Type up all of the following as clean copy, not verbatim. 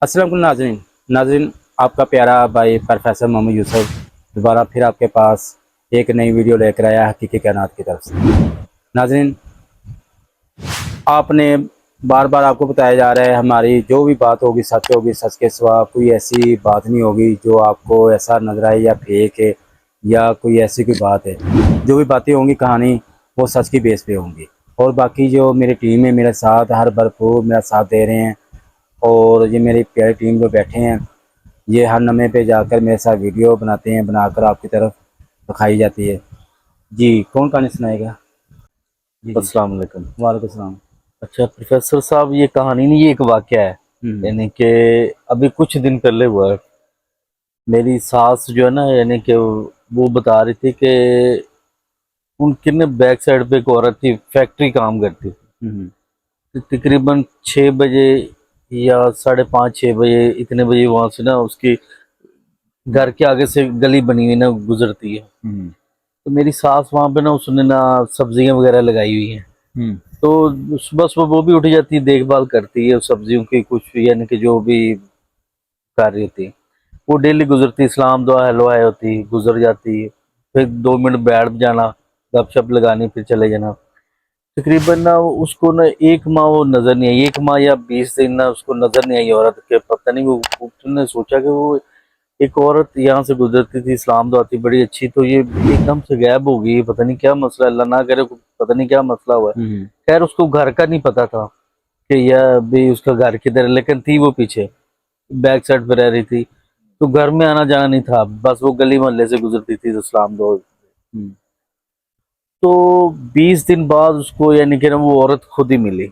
अस्सलाम वालेकुम नाज़रीन। नाज़रीन, आपका प्यारा भाई प्रोफेसर मोहम्मद यूसुफ दोबारा फिर आपके पास एक नई वीडियो लेकर आया हकीकी कायनात की तरफ से। नाज़रीन, आपने बार बार आपको बताया जा रहा है हमारी जो भी बात होगी सच होगी, सच के सिवा कोई ऐसी बात नहीं होगी जो आपको ऐसा नजर आए या फेक है या कोई ऐसी कोई बात है। जो भी बातें होंगी कहानी वो सच की बेस पे होंगी। और बाकी जो मेरी टीम है मेरे साथ हर भरपूर मेरा साथ दे रहे हैं, और ये मेरी प्यारी टीम जो बैठे हैं ये हर नमे पे जाकर मेरे साथ वीडियो बनाते हैं, बनाकर आपकी तरफ दिखाई जाती है। जी, कौन कहानी सुनाएगा? जी जी। अस्सलाम वालेकुम। वालेकुम सलाम। अच्छा प्रोफेसर साहब, ये कहानी नहीं, ये एक वाकया है। यानी कि अभी कुछ दिन पहले हुआ है। मेरी सास जो है ना, यानी कि वो बता रही थी कि उनके ने बैक साइड पे एक औरत थी, फैक्ट्री काम करती थी। हम्म तो तकरीबन 6 बजे या 5:30 6 बजे इतने बजे वहां से ना उसकी घर के आगे से गली बनी हुई ना गुजरती है। हम्म तो मेरी सास वहां पे ना उसने ना सब्जियां वगैरह लगाई हुई हैं। हम्म तो सुबह सुबह वो भी उठ जाती है, देखभाल करती है सब्जियों की, कुछ यानी कि जो भी कर रही थी। वो डेली गुजरती, सलाम दुआ हेलो हाय होती, गुजर जाती। फिर 2 मिनट बैठ जाना, गपशप लगानी, फिर चले जाना। तकरीबन ना उसको ना एक माह वो नजर नहीं आई, 1 माह या 20 दिन ना उसको नजर नहीं आई औरत के। पता नहीं वो तुमने सोचा कि वो एक औरत यहाँ से गुजरती थी, इस्लाम तो आती बड़ी अच्छी, तो ये एकदम से गायब हो गई। पता नहीं क्या मसला, अल्लाह ना करे, पता नहीं क्या मसला हुआ है। हम्म खैर उसको घर का नहीं पता था कि यह भी उसका घर किधर है, लेकिन थी वो पीछे बैक साइड पे रह रही थी। तो घर में आना जाना नहीं था, बस वो गली मोहल्ले से गुजरती थी, तो इस्लाम दो। हम्म तो 20 दिन बाद उसको यानी कि ना वो औरत खुद ही मिली।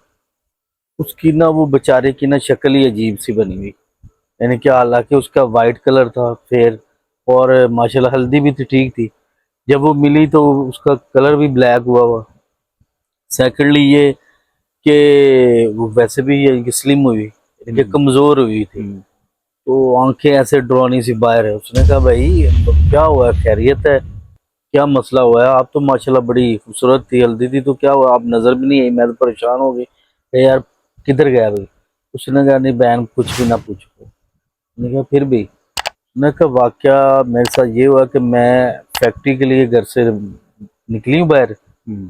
उसकी ना वो बेचारे की ना शक्ल ही अजीब सी बनी हुई। यानी कि हालांकि उसका वाइट कलर था फेयर, और माशाल्लाह हल्दी भी थी, ठीक थी। जब वो मिली तो उसका कलर भी ब्लैक हुआ हुआ। सेकेंडली ये कि वो वैसे भी ये स्लिम हुई, यानी कि हम्म कमजोर हुई थी। हम्म तो आंखें ऐसे डरावनी सी बाहर है। उसने कहा भाई अब क्या हुआ है, खैरियत है, क्या मसला हुआ है? आप तो माशाल्लाह बड़ी खूबसूरत थी, हल्दी थी, तो क्या हुआ, आप नजर भी नहीं आई, मैं तो परेशान हो गई यार, किधर गया भाई? उसने कहा नहीं बहन, कुछ भी ना पूछो। मैंने कहा फिर भी? मैंने कहा वाकया मेरे साथ ये हुआ कि मैं फैक्ट्री के लिए घर से निकली हूँ बाहर। हम्म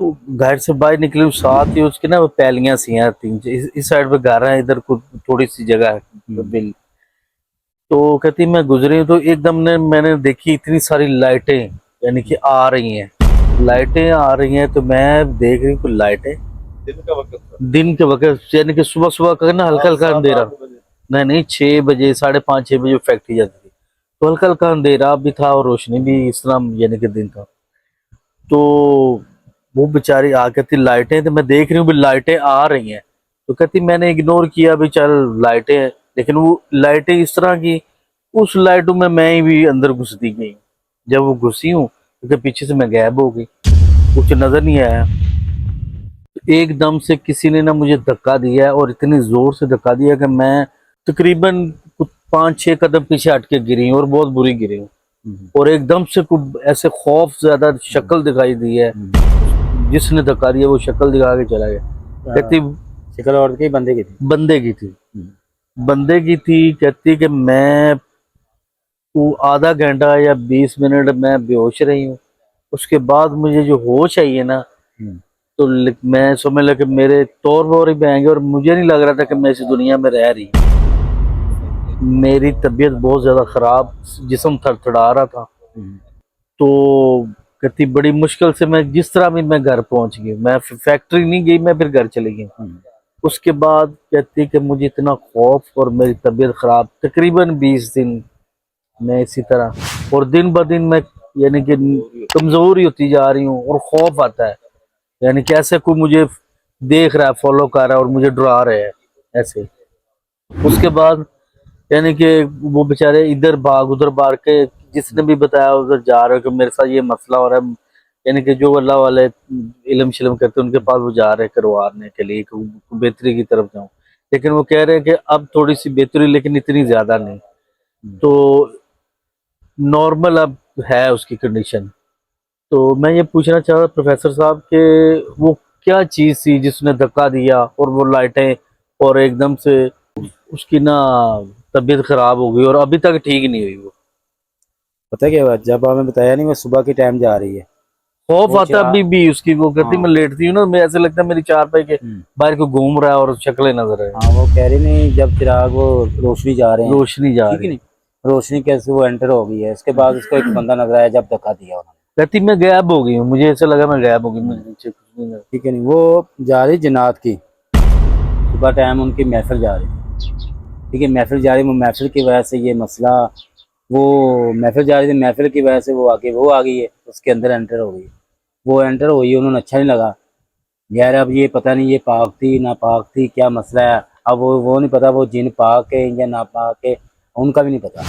तो घर से बाहर निकली हूँ, साथ ही उसकी ना वो पैलियां सी हैं तीन, इस साइड पे घर है, इधर कुछ थोड़ी सी जगह है हम्म बिल। तो कहती मैं गुजरी हूँ तो एकदम ने मैंने देखी इतनी सारी लाइटें, यानी कि आ रही हैं, लाइटें आ रही हैं। तो मैं देख रही हूँ लाइटें, दिन का वक्त था, दिन के वक्त, यानी कि सुबह सुबह का ना हल्का हल्का अंधेरा। नहीं नहीं, 6 बजे, 5:30 6 बजे फैक्ट्री जाती थी, तो हल्का हल्का अंधेरा भी था और रोशनी भी इस तरह, यानी कि दिन था। तो वो बेचारी आ कहती लाइटें, तो मैं देख रही हूँ भी लाइटें आ रही हैं। तो कहती मैंने इग्नोर किया भी चल लाइटें हैं, लेकिन वो लाइटें इस तरह की, उस लाइटों में मैं ही भी अंदर घुसती गई। जब वो घुसी हूँ तो पीछे से मैं गायब हो गई, कुछ नजर नहीं आया। तो एकदम से किसी ने ना मुझे धक्का दिया है, और इतनी जोर से धक्का दिया कि मैं तकरीबन कुछ 5 6 कदम पीछे हट के गिरी हूँ, और बहुत बुरी गिरी हूँ। हम्म और एकदम से कुछ ऐसे खौफ ज्यादा शक्ल दिखाई दी है, जिसने धक्का दिया वो शक्ल दिखा के चला गया। कहती शिकल औरत की बंदे की थी। बंदे की थी, हम्म बंदे की थी। कहती कि मैं वो आधा घंटा या 20 मिनट मैं बेहोश रही हूँ। उसके बाद मुझे जो होश आई है ना, हम्म तो मैं समझ लगा कि मेरे तौर वोर ही बहेंगे, और मुझे नहीं लग रहा था कि मैं इस दुनिया में रह रही। मेरी तबीयत बहुत ज्यादा खराब, जिस्म थरथरा रहा था। हम्म तो कहती बड़ी मुश्किल से मैं जिस तरह भी मैं घर पहुंच गई, मैं फैक्ट्री नहीं गई, मैं फिर घर चली गई। हम्म उसके बाद कहती कि मुझे इतना खौफ और मेरी तबीयत खराब, तकरीबन 20 दिन मैं इसी तरह, और दिन ब दिन मैं यानी कि कमजोर ही होती जा रही हूँ, और खौफ आता है, यानी कि ऐसे कोई मुझे देख रहा है, फॉलो कर रहा है और मुझे डरा रहे हैं ऐसे। उसके बाद यानी कि वो बेचारे इधर भाग उधर भाग के, जिसने भी बताया उधर जा रहे हो कि मेरे साथ ये मसला हो रहा है। यानी कि जो अल्लाह वाले इल्म शिलम करते हैं उनके पास वो जा रहे हैं करवाने के लिए कि बेहतरी की तरफ जाऊं। लेकिन वो कह रहे हैं कि अब थोड़ी सी बेहतरी, लेकिन इतनी ज्यादा नहीं। हम्म तो नॉर्मल अब है उसकी कंडीशन। तो मैं ये पूछना चाह रहा प्रोफेसर साहब कि वो क्या चीज़ थी जिसने धक्का दिया और वो लाइटें, और एकदम से उसकी ना तबीयत खराब हो गई और अभी तक ठीक नहीं हुई वो। पता है क्या हुआ, जब हमें बताया नहीं, वो सुबह के टाइम जा रही है। खौफ वो आता है अभी भी उसकी, वो कहती हाँ। मैं लेटती हूँ ना, मैं ऐसे लगता है मेरी चारपाई के हम्म। बाहर को घूम रहा है और शक्लें नजर है। हाँ, वो कह रही नहीं, जब चिराग वो रोशनी जा रहे हैं, रोशनी जा ठीक है रही। नहीं, रोशनी कैसे वो एंटर हो गई है, उसके बाद उसको एक बंदा नजर आया, जब धक्का दिया उन्होंने। कहती मैं गायब हो गई हूँ, मुझे ऐसा लगा मैं गायब हो गई, मुझे नीचे कुछ नहीं नजर। ठीक है नहीं, वो जा रही जन्नत की, सुबह टाइम उनकी महफिल जा रही थी। ठीक है, महफिल जा रही, वो महफिल की वजह से ये मसला, वो महफिल जा रही थी, महफिल की वजह से वो आगे वो आ गई है, उसके अंदर एंटर हो गई। वो एंटर हुई है, उन्होंने अच्छा नहीं लगा। यार अब ये पता नहीं, ये पाक थी ना पाक थी, क्या मसला है। अब वो नहीं पता वो जिन पाक है या ना पाक है, उनका भी नहीं पता।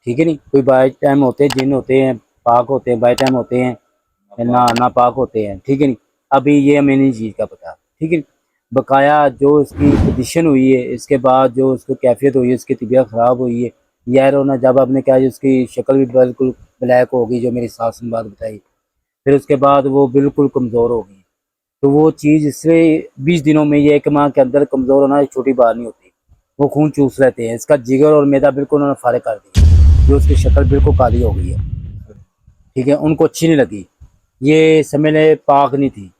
ठीक है नहीं, कोई बाई टाइम होते हैं जिन होते हैं, पाक होते हैं, बाई टाइम होते हैं ना पाक होते हैं। ठीक है नहीं, अभी ये हमें नहीं चीज़ का पता। ठीक है, बकाया जो इसकी पोजीशन हुई है, इसके बाद जो उसको कैफियत हुई है, उसकी तबीयत ख़राब हुई है। यार होना, जब आपने कहा उसकी शक्ल भी बिल्कुल ब्लैक हो गई, जो मेरी सास ने बात बताई, फिर उसके बाद वो बिल्कुल कमज़ोर हो गई। तो वो चीज़ इससे 20 दिनों में, ये 1 माह के अंदर कमज़ोर होना एक छोटी बात नहीं होती। वो खून चूस रहते हैं, इसका जिगर और मैदा बिल्कुल उन्होंने फारे कर दिया, जो उसकी शक्ल बिल्कुल काली हो गई है। ठीक है, उनको अच्छी नहीं लगी, ये समझ ले पाक नहीं थी।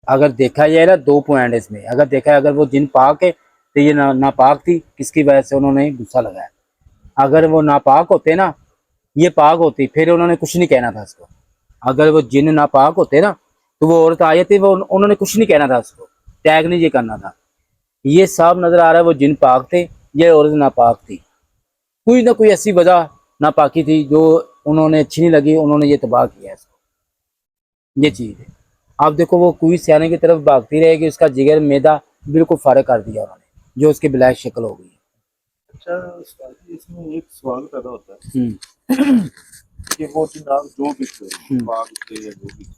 अगर देखा जाए ना, 2 पॉइंट है इसमें, अगर देखा है, अगर वो जिन पाक है तो ये नापाक थी, किसकी वजह से उन्होंने गुस्सा लगाया। अगर वो नापाक होते ना, ये पाक होती, फिर उन्होंने कुछ नहीं कहना था उसको। अगर वो जिन नापाक होते ना, तो वो औरत आई थी, वो उन्होंने कुछ नहीं कहना था उसको, टैग नहीं ये करना था। ये साफ नजर आ रहा है वो जिन पाक थे, ये औरत नापाक थी। कोई ना कोई ऐसी वजह नापाकी थी जो उन्होंने अच्छी नहीं लगी, उन्होंने ये तबाह किया इसको। ये चीज़ है। आप देखो, वो कुएं सियाने की तरफ भागती रहेगी, उसका जिगर मैदा बिल्कुल फारग कर दिया उन्होंने, जो उसकी ब्लैक शक्ल हो गई। अच्छा उस्ताद जी, इसमें एक सवाल पैदा होता है हम्म। कि वो जनाब जो भी थे, हम्म। बाग थे या जो भी थे,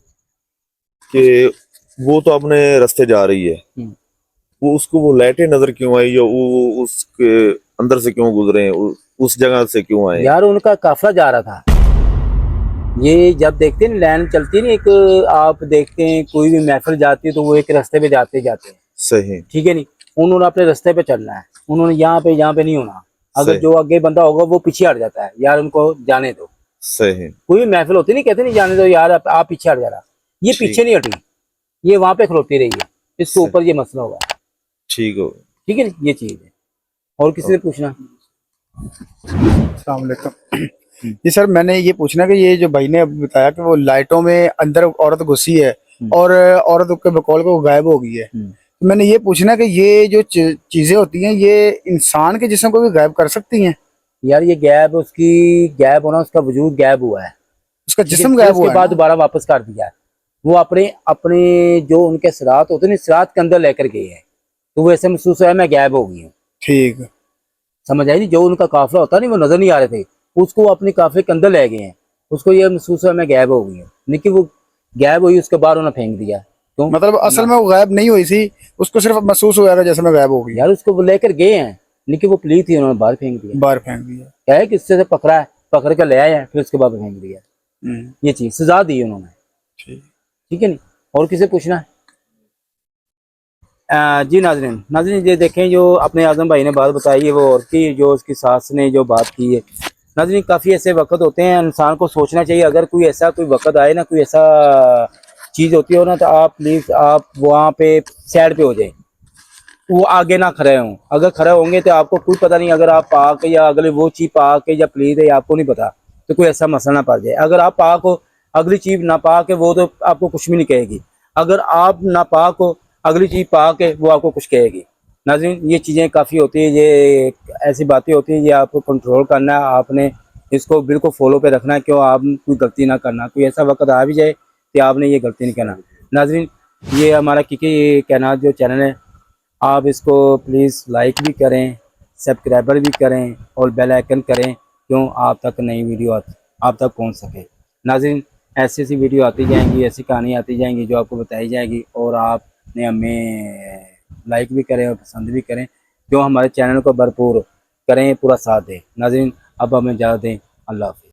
कि वो तो अपने रास्ते जा रही है, हम्म। वो उसको वो लाइटें नजर क्यों आई, या वो उसके अंदर से क्यों गुजरे हैं, उस जगह से क्यों आए? यार उनका काफिला जा रहा था। ये जब देखते हैं लाइन चलती नहीं, एक आप देखते हैं कोई भी महफिल जाती है तो वो एक रास्ते पे जाते जाते हैं। सही। ठीक है नहीं, उन्होंने अपने रास्ते पे चलना है, उन्होंने यहाँ पे नहीं होना। अगर सही। जो आगे बंदा होगा वो पीछे हट जाता है, यार उनको जाने दो। सही। कोई भी महफिल होती नहीं, कहते नहीं जाने दो यार, आप पीछे हट जा रहा। ये ठीक। पीछे नहीं हटी, ये वहां पे खलोती रही है, इसके सही। ऊपर ये मसला होगा। ठीक हो। ठीक है ना, ये चीज है। और किसी से पूछना? अस्सलाम वालेकुम। जी सर, मैंने ये पूछना कि ये जो भाई ने अभी बताया कि वो लाइटों में अंदर औरत घुसी है और औरत के बकौल को गायब हो गई है, तो मैंने ये पूछना कि ये जो चीजें होती हैं ये इंसान के जिस्म को भी गायब कर सकती हैं? यार ये गैप, उसकी गैप होना, उसका वजूद गैप हुआ है, उसका ठीक है? जिस्म फिर गायब उसके हुआ है बाद ना? दोबारा वापस कर दिया है। वो अपने अपने जो उनके सिरात होते हैं, सिरात के अंदर लेकर गए हैं, तो वो ऐसे महसूस हुआ मैं गैप हो गई हूँ। ठीक। समझ आई नहीं, जो उनका काफिला होता नहीं, वो नजर नहीं आ रहे थे, उसको वो अपने काफिले के अंदर ले गए हैं, उसको ये महसूस हुआ मैं गैप हो गई हूँ, लेकिन वो गैप हुई, उसके बाद उन्होंने फेंक दिया। क्यों? मतलब असल में वो गायब नहीं हुई थी, उसको सिर्फ महसूस हुआ था जैसे मैं गायब हो गई। यार उसको वो लेकर गए हैं, लेकिन वो प्ली थी, उन्होंने बाहर फेंक दिया। बाहर फेंक दिया। क्या है कि इससे से पकड़ा है, पकड़ कर ले आए हैं, फिर उसके बाद फेंक दिया। ये चीज सजा दी उन्होंने। ठीक। ठीक है नहीं, और किसे पूछना है? जी नाजरीन, नाजरीन ये देखें, जो अपने आजम भाई ने बात बताई है, वो औरत की, जो उसकी सास ने जो बात की है। नाजरीन काफ़ी ऐसे वक्त होते हैं, इंसान को सोचना चाहिए, अगर कोई ऐसा कोई वक्त आए ना, कोई ऐसा चीज़ होती हो ना, तो आप प्लीज़ आप वहाँ पे साइड पे हो जाए, वो आगे ना खड़े हों। अगर खड़े होंगे तो आपको कोई पता नहीं, अगर आप पाक है या अगले वो चीज़ पाक है या प्लीज है, आपको नहीं पता, तो कोई ऐसा मसला ना पड़ जाए। अगर आप पाक हो, अगली चीज़ नापाक है, वो तो आपको कुछ भी नहीं कहेगी। अगर आप नापाक हो, अगली चीज़ पाक है, वो आपको कुछ कहेगी। नाज़रीन ये चीज़ें काफ़ी होती है, ये ऐसी बातें होती है, ये आपको कंट्रोल करना है, आपने इसको बिल्कुल फॉलो पे रखना है, क्यों आप कोई गलती ना करना, कोई ऐसा वक्त आ भी जाए कि आपने ये गलती नहीं करना। नाज़रीन ये हमारा किकी कायनात जो चैनल है, आप इसको प्लीज़ लाइक भी करें, सब्सक्राइबर भी करें और बेल आइकन करें, क्यों आप तक नई वीडियो आप तक पहुंच सके। नाज़रीन ऐसी ऐसी वीडियो आती जाएंगी, ऐसी कहानी आती जाएंगी जो आपको बताई जाएगी, और आपने हमें लाइक भी करें और पसंद भी करें, क्यों हमारे चैनल को भरपूर करें, पूरा साथ दें। नाज़रीन अब हमें इजाज़त दें, अल्लाह हाफ़िज़।